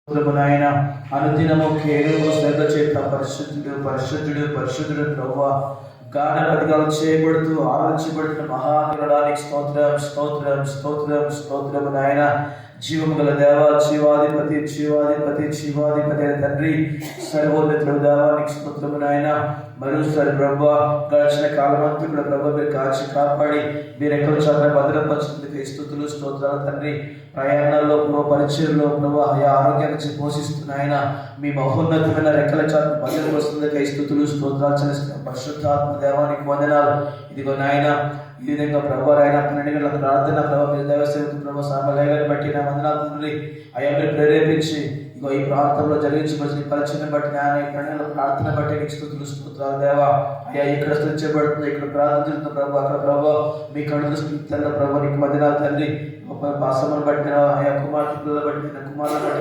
నాయన అనుదినము కేవలం శ్రద్ధ చేత పరిశుద్ధుడు పరిశుద్ధుడు పరిశుద్ధుడు ప్రభువా గాఢపతిగా చేయబడుతూ ఆలోచించబడుతున్న మహాగణానికి స్తోత్రం స్తోత్రం స్తోత్రం స్తోత్రము నాయన. జీవము గల దేవ, జీవాధిపతి జీవాధిపతి జీవాధిపతి అయిన తండ్రి, సర్వోన్నతుడు దేవానికి స్తోత్రము నాయన. మరోసారి ప్రభు గడిచిన కాలమంతా కూడా ప్రభు మీరు కాచి కాపాడి మీరు ఎక్కడ చాలా భద్రపరిచినందుకు స్తుతులు స్తోత్రాలు తండ్రి. ప్రయాణాల్లో పరిచయంలో ప్రభు ఆరోగ్యాన్ని పోషిస్తున్నాయన మీ మహోన్నతమైన రెక్కల చాటు భద్రత వస్తుందికై స్తుతులు స్తోత్రాలు చెల్లిస్తున్న పరిశుద్ధాత్మ దేవానికి వందనాలు. ఇదిగో నాయన ఈ విధంగా ప్రభు ఆయన 12 గంటల ప్రార్థన ప్రభు మీ దేవసేవకు ప్రభు సామలయాన్ని బట్టి నా వందనాలు తండ్రి. అయ్యా మీరు ప్రేరేపించి ఇగో ఈ ప్రాంతంలో జరిగించబడిన పరిచయం బట్టి నాయన ఈ 12 గంటల ప్రార్థన బట్టి నీకు స్తుతులు స్తోత్రాలు దేవా. అయ్యా ఇక్కడ స్థించబడుతుంది, ఇక్కడ ప్రార్థిస్తున్న ప్రభు, అక్కడ ప్రభు మీ కళ్ళు స్థితిలో ప్రభు నీకు వందనాలు తండ్రి. భాషను బట్టి ఆయా కుమార్తెలను బట్టి కుమారులను బట్టి